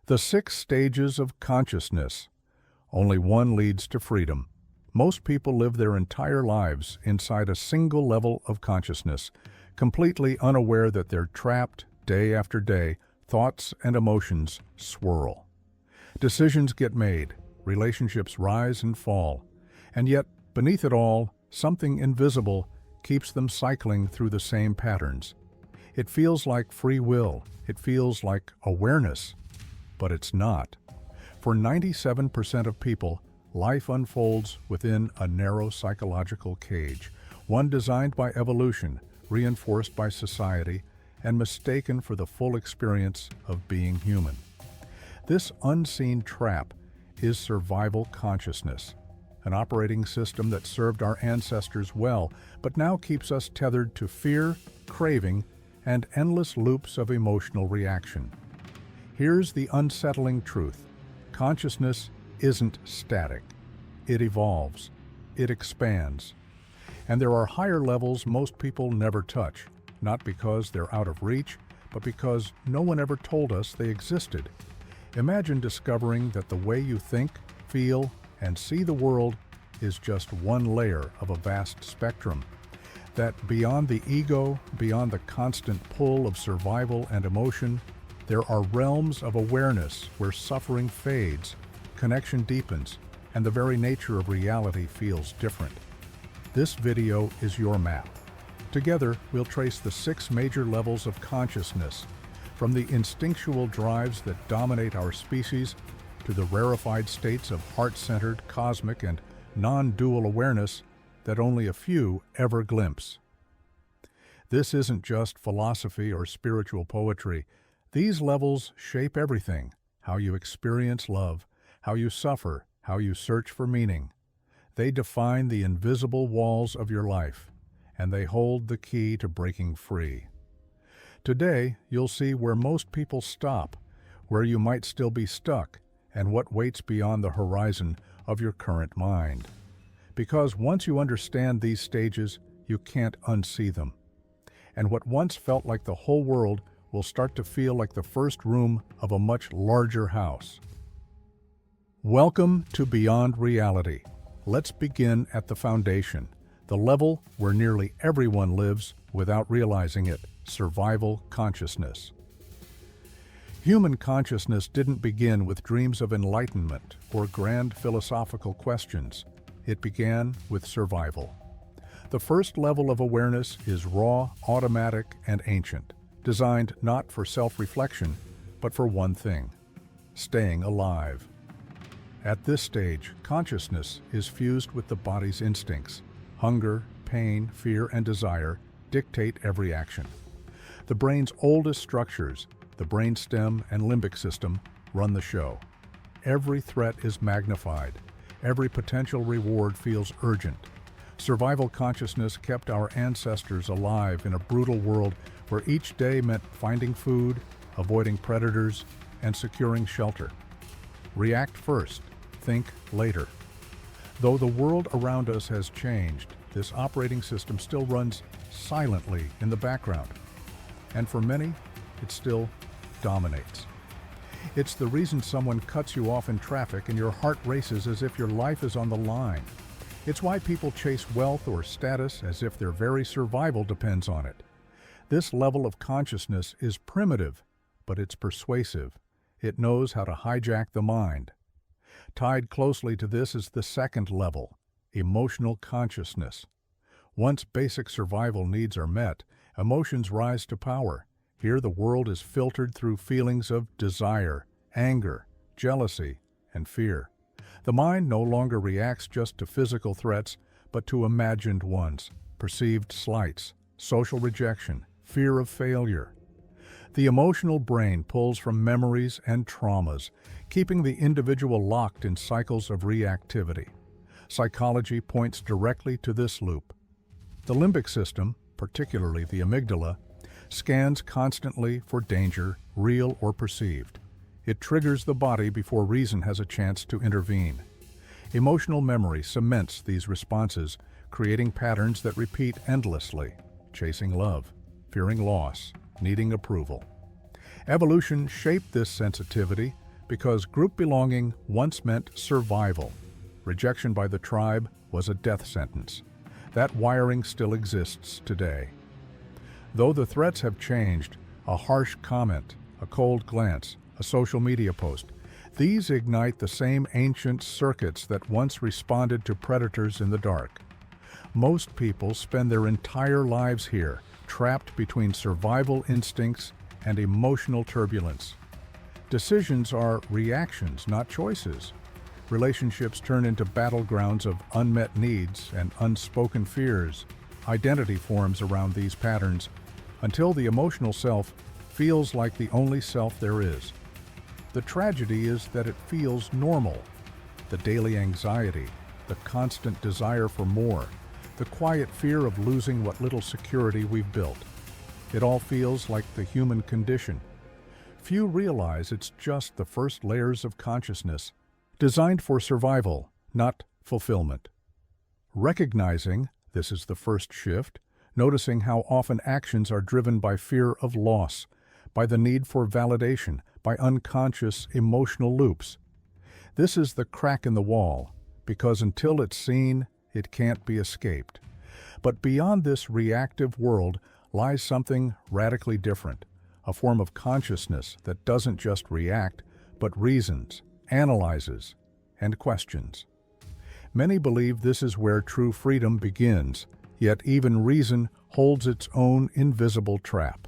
The 6 stages of consciousness. Only one leads to freedom. Most people live their entire lives inside a single level of consciousness, completely unaware that they're trapped day after day. Thoughts and emotions swirl. Decisions get made, relationships rise and fall, and yet, beneath it all, something invisible keeps them cycling through the same patterns. It feels like free will, it feels like awareness, but it's not. For 97% of people, life unfolds within a narrow psychological cage, one designed by evolution, reinforced by society, and mistaken for the full experience of being human. This unseen trap is survival consciousness, an operating system that served our ancestors well, but now keeps us tethered to fear, craving, and endless loops of emotional reaction. Here's the unsettling truth. Consciousness isn't static. It evolves. It expands. And there are higher levels most people never touch, not because they're out of reach, but because no one ever told us they existed. Imagine discovering that the way you think, feel, and see the world is just one layer of a vast spectrum. That beyond the ego, beyond the constant pull of survival and emotion, there are realms of awareness where suffering fades, connection deepens, and the very nature of reality feels different. This video is your map. Together, we'll trace the 6 major levels of consciousness, from the instinctual drives that dominate our species to the rarefied states of heart-centered, cosmic, and non-dual awareness that only a few ever glimpse. This isn't just philosophy or spiritual poetry. These levels shape everything: how you experience love, how you suffer, how you search for meaning. They define the invisible walls of your life, and they hold the key to breaking free. Today, you'll see where most people stop, where you might still be stuck, and what waits beyond the horizon of your current mind. Because once you understand these stages, you can't unsee them. And what once felt like the whole world will start to feel like the first room of a much larger house. Welcome to Beyond Reality. Let's begin at the foundation, the level where nearly everyone lives without realizing it: survival consciousness. Human consciousness didn't begin with dreams of enlightenment or grand philosophical questions. It began with survival. The first level of awareness is raw, automatic, and ancient, designed not for self-reflection, but for one thing: staying alive. At this stage, consciousness is fused with the body's instincts. Hunger, pain, fear, and desire dictate every action. The brain's oldest structures, the brainstem and limbic system, run the show. Every threat is magnified. Every potential reward feels urgent. Survival consciousness kept our ancestors alive in a brutal world where each day meant finding food, avoiding predators, and securing shelter. React first, think later. Though the world around us has changed, this operating system still runs silently in the background. And for many, it still dominates. It's the reason someone cuts you off in traffic and your heart races as if your life is on the line. It's why people chase wealth or status as if their very survival depends on it. This level of consciousness is primitive, but it's persuasive. It knows how to hijack the mind. Tied closely to this is the second level, emotional consciousness. Once basic survival needs are met, emotions rise to power. Here the world is filtered through feelings of desire, anger, jealousy, and fear. The mind no longer reacts just to physical threats, but to imagined ones: perceived slights, social rejection, fear of failure. The emotional brain pulls from memories and traumas, keeping the individual locked in cycles of reactivity. Psychology points directly to this loop. The limbic system, particularly the amygdala, scans constantly for danger, real or perceived. It triggers the body before reason has a chance to intervene. Emotional memory cements these responses, creating patterns that repeat endlessly: chasing love, fearing loss, needing approval. Evolution shaped this sensitivity, because group belonging once meant survival. Rejection by the tribe was a death sentence. That wiring still exists today. Though the threats have changed, a harsh comment, a cold glance, a social media post, these ignite the same ancient circuits that once responded to predators in the dark. Most people spend their entire lives here, trapped between survival instincts and emotional turbulence. Decisions are reactions, not choices. Relationships turn into battlegrounds of unmet needs and unspoken fears. Identity forms around these patterns until the emotional self feels like the only self there is. The tragedy is that it feels normal. The daily anxiety, the constant desire for more, the quiet fear of losing what little security we've built. It all feels like the human condition. Few realize it's just the first layers of consciousness, designed for survival, not fulfillment. Recognizing this is the first shift, noticing how often actions are driven by fear of loss, by the need for validation, by unconscious emotional loops. This is the crack in the wall, because until it's seen, it can't be escaped. But beyond this reactive world lies something radically different, a form of consciousness that doesn't just react, but reasons, analyzes, and questions. Many believe this is where true freedom begins, yet even reason holds its own invisible trap.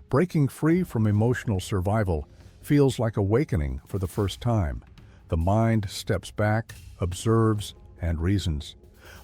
Breaking free from emotional survival feels like awakening for the first time. The mind steps back, observes, and reasons.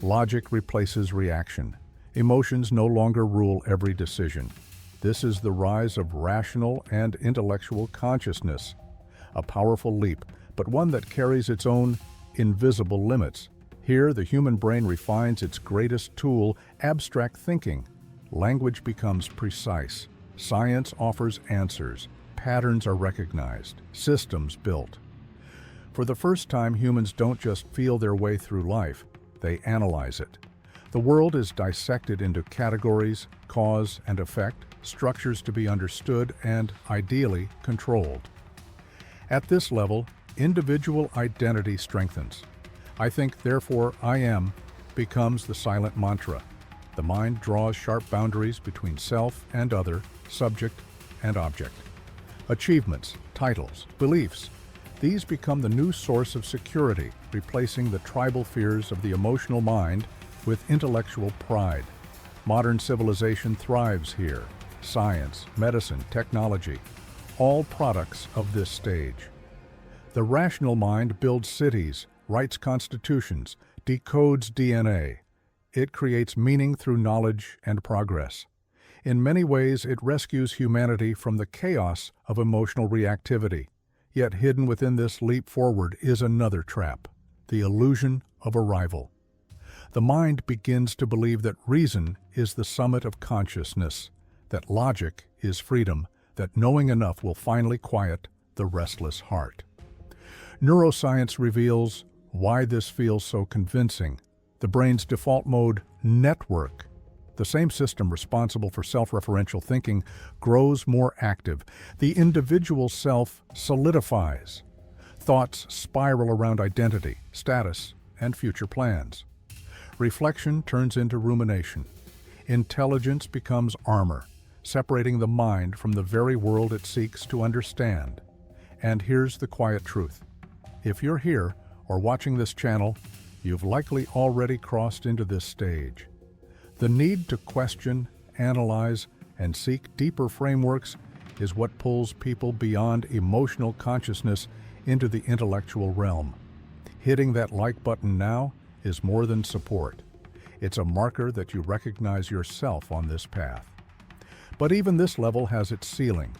Logic replaces reaction. Emotions no longer rule every decision. This is the rise of rational and intellectual consciousness, a powerful leap, but one that carries its own invisible limits. Here, the human brain refines its greatest tool, abstract thinking. Language becomes precise. Science offers answers. Patterns are recognized. Systems built. For the first time, humans don't just feel their way through life, they analyze it. The world is dissected into categories, cause and effect, structures to be understood and, ideally, controlled. At this level, individual identity strengthens. I think, therefore I am becomes the silent mantra. The mind draws sharp boundaries between self and other, subject and object. Achievements, titles, beliefs, these become the new source of security, replacing the tribal fears of the emotional mind with intellectual pride. Modern civilization thrives here. Science, medicine, technology, all products of this stage. The rational mind builds cities, writes constitutions, decodes DNA. It creates meaning through knowledge and progress. In many ways, it rescues humanity from the chaos of emotional reactivity. Yet hidden within this leap forward is another trap, the illusion of arrival. The mind begins to believe that reason is the summit of consciousness, that logic is freedom, that knowing enough will finally quiet the restless heart. Neuroscience reveals why this feels so convincing. The brain's default mode, network, the same system responsible for self-referential thinking, grows more active. The individual self solidifies. Thoughts spiral around identity, status, and future plans. Reflection turns into rumination. Intelligence becomes armor, separating the mind from the very world it seeks to understand. And here's the quiet truth. If you're here or watching this channel, you've likely already crossed into this stage. The need to question, analyze, and seek deeper frameworks is what pulls people beyond emotional consciousness into the intellectual realm. Hitting that like button now is more than support. It's a marker that you recognize yourself on this path. But even this level has its ceiling.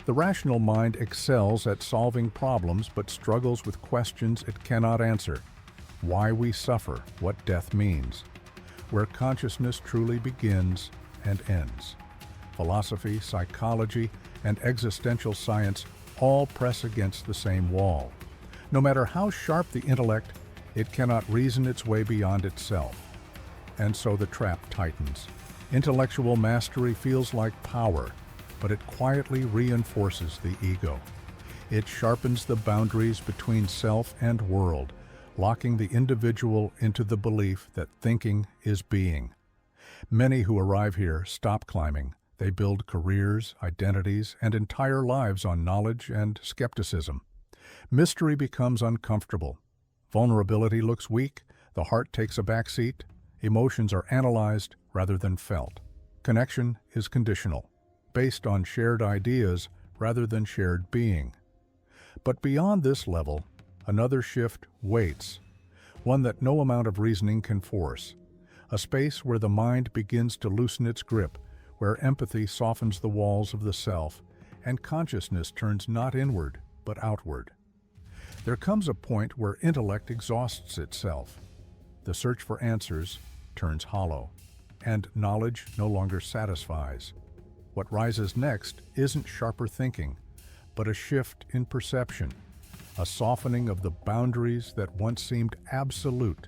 The rational mind excels at solving problems but struggles with questions it cannot answer. Why we suffer, what death means, where consciousness truly begins and ends. Philosophy, psychology, and existential science all press against the same wall. No matter how sharp the intellect, it cannot reason its way beyond itself. And so the trap tightens. Intellectual mastery feels like power, but it quietly reinforces the ego. It sharpens the boundaries between self and world, locking the individual into the belief that thinking is being. Many who arrive here stop climbing. They build careers, identities, and entire lives on knowledge and skepticism. Mystery becomes uncomfortable. Vulnerability looks weak. The heart takes a backseat. Emotions are analyzed rather than felt. Connection is conditional, based on shared ideas rather than shared being. But beyond this level, another shift waits, one that no amount of reasoning can force. A space where the mind begins to loosen its grip, where empathy softens the walls of the self, and consciousness turns not inward, but outward. There comes a point where intellect exhausts itself. The search for answers turns hollow, and knowledge no longer satisfies. What rises next isn't sharper thinking, but a shift in perception, a softening of the boundaries that once seemed absolute.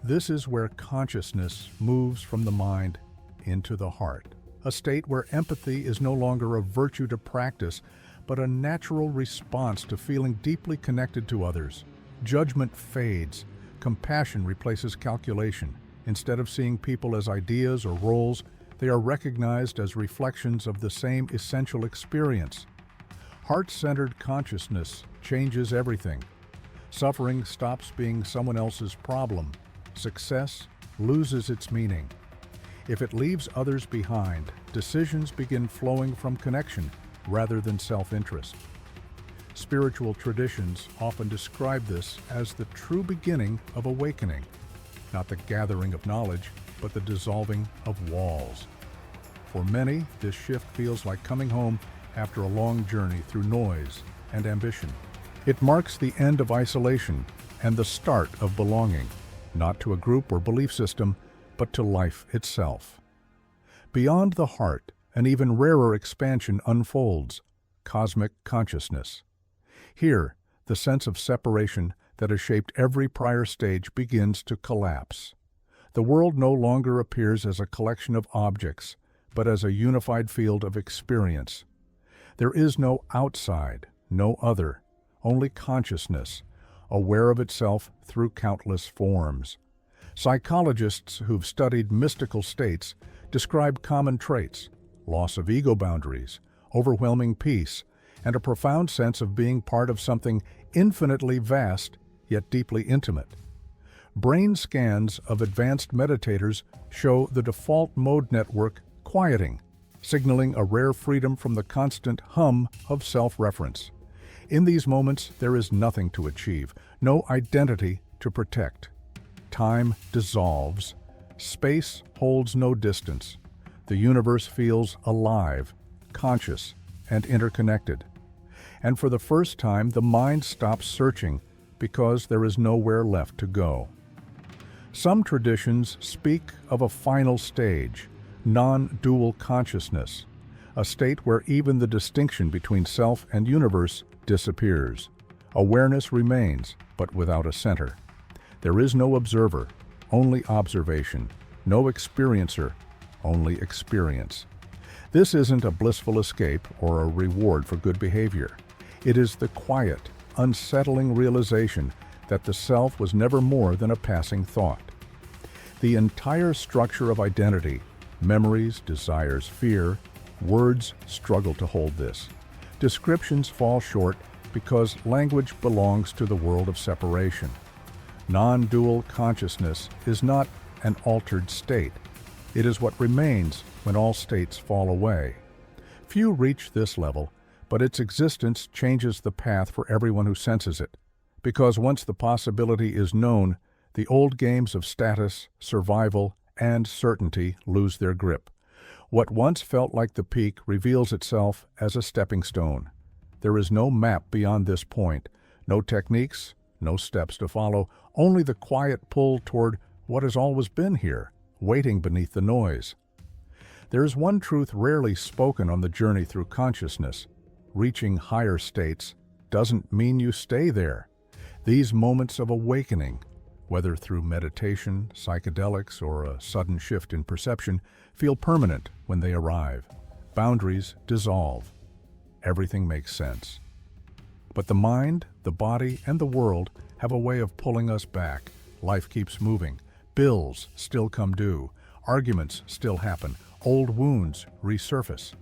This is where consciousness moves from the mind into the heart, a state where empathy is no longer a virtue to practice, but a natural response to feeling deeply connected to others. Judgment fades, compassion replaces calculation. Instead of seeing people as ideas or roles, they are recognized as reflections of the same essential experience. Heart-centered consciousness changes everything. Suffering stops being someone else's problem. Success loses its meaning. If it leaves others behind, decisions begin flowing from connection rather than self-interest. Spiritual traditions often describe this as the true beginning of awakening, not the gathering of knowledge, but the dissolving of walls. For many, this shift feels like coming home after a long journey through noise and ambition. It marks the end of isolation and the start of belonging, not to a group or belief system, but to life itself. Beyond the heart, an even rarer expansion unfolds: cosmic consciousness. Here, the sense of separation that has shaped every prior stage begins to collapse. The world no longer appears as a collection of objects, but as a unified field of experience. There is no outside, no other, only consciousness, aware of itself through countless forms. Psychologists who've studied mystical states describe common traits: loss of ego boundaries, overwhelming peace, and a profound sense of being part of something infinitely vast yet deeply intimate. Brain scans of advanced meditators show the default mode network quieting, signaling a rare freedom from the constant hum of self-reference. In these moments, there is nothing to achieve, no identity to protect. Time dissolves. Space holds no distance. The universe feels alive, conscious, and interconnected. And for the first time, the mind stops searching because there is nowhere left to go. Some traditions speak of a final stage, non-dual consciousness, a state where even the distinction between self and universe disappears. Awareness remains, but without a center. There is no observer, only observation, no experiencer, only experience. This isn't a blissful escape or a reward for good behavior. It is the quiet, unsettling realization that the self was never more than a passing thought. The entire structure of identity, memories, desires, fear, words struggle to hold this. Descriptions fall short because language belongs to the world of separation. Non-dual consciousness is not an altered state. It is what remains when all states fall away. Few reach this level, but its existence changes the path for everyone who senses it. Because once the possibility is known, the old games of status, survival, and certainty lose their grip. What once felt like the peak reveals itself as a stepping stone. There is no map beyond this point, no techniques, no steps to follow, only the quiet pull toward what has always been here, waiting beneath the noise. There is one truth rarely spoken on the journey through consciousness. Reaching higher states doesn't mean you stay there. These moments of awakening, whether through meditation, psychedelics, or a sudden shift in perception, feel permanent when they arrive. Boundaries dissolve. Everything makes sense. But the mind, the body, and the world have a way of pulling us back. Life keeps moving. Bills still come due. Arguments still happen. Old wounds resurface.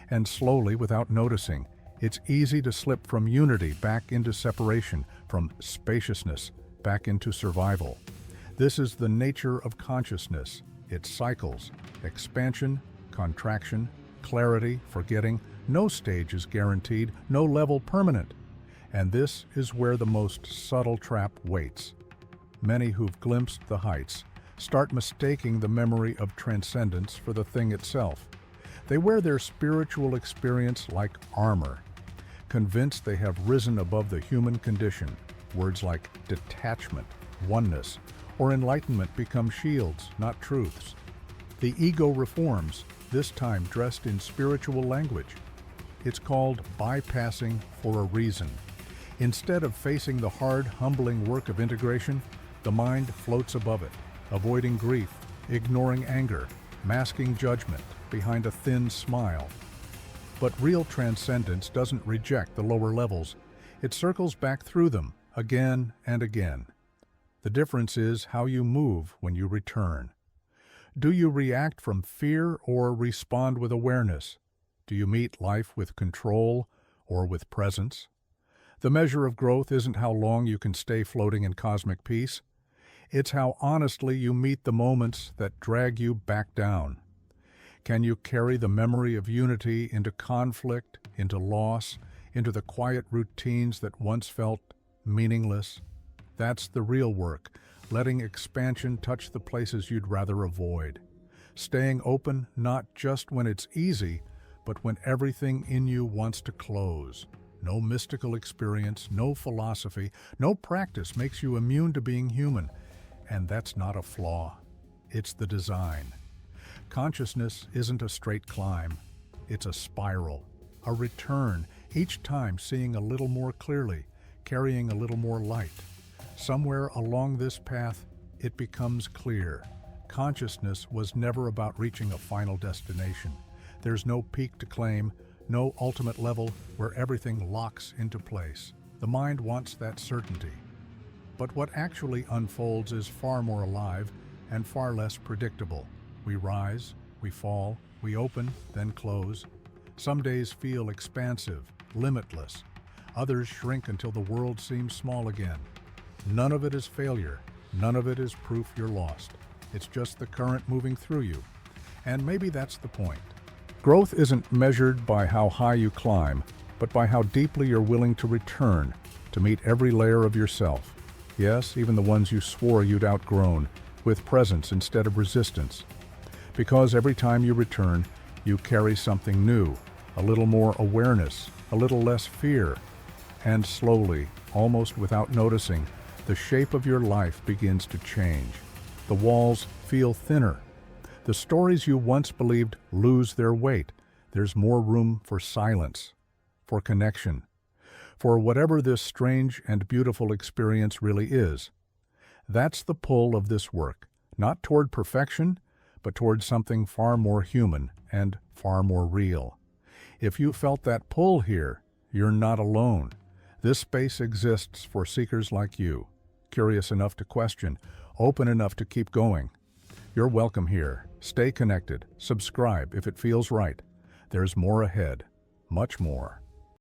And slowly, without noticing, it's easy to slip from unity back into separation, from spaciousness back into survival. This is the nature of consciousness. It cycles: expansion, contraction, clarity, forgetting. No stage is guaranteed, no level permanent. And this is where the most subtle trap waits. Many who've glimpsed the heights start mistaking the memory of transcendence for the thing itself. They wear their spiritual experience like armor, convinced they have risen above the human condition. Words like detachment, oneness, or enlightenment become shields, not truths. The ego reforms, this time dressed in spiritual language. It's called bypassing for a reason. Instead of facing the hard, humbling work of integration, the mind floats above it, avoiding grief, ignoring anger, masking judgment behind a thin smile. But real transcendence doesn't reject the lower levels. It circles back through them, again and again. The difference is how you move when you return. Do you react from fear or respond with awareness? Do you meet life with control or with presence? The measure of growth isn't how long you can stay floating in cosmic peace. It's how honestly you meet the moments that drag you back down. Can you carry the memory of unity into conflict, into loss, into the quiet routines that once felt meaningless? That's the real work, letting expansion touch the places you'd rather avoid. Staying open not just when it's easy, but when everything in you wants to close. No mystical experience, no philosophy, no practice makes you immune to being human. And that's not a flaw. It's the design. Consciousness isn't a straight climb. It's a spiral, a return, each time seeing a little more clearly, carrying a little more light. Somewhere along this path, it becomes clear. Consciousness was never about reaching a final destination. There's no peak to claim, no ultimate level where everything locks into place. The mind wants that certainty. But what actually unfolds is far more alive and far less predictable. We rise, we fall, we open, then close. Some days feel expansive, limitless. Others shrink until the world seems small again. None of it is failure. None of it is proof you're lost. It's just the current moving through you. And maybe that's the point. Growth isn't measured by how high you climb, but by how deeply you're willing to return, to meet every layer of yourself. Yes, even the ones you swore you'd outgrown, with presence instead of resistance. Because every time you return, you carry something new, a little more awareness, a little less fear. And slowly, almost without noticing, the shape of your life begins to change. The walls feel thinner. The stories you once believed lose their weight. There's more room for silence, for connection, for whatever this strange and beautiful experience really is. That's the pull of this work, not toward perfection, but toward something far more human and far more real. If you felt that pull here, you're not alone. This space exists for seekers like you, curious enough to question, open enough to keep going. You're welcome here. Stay connected. Subscribe if it feels right. There's more ahead, much more.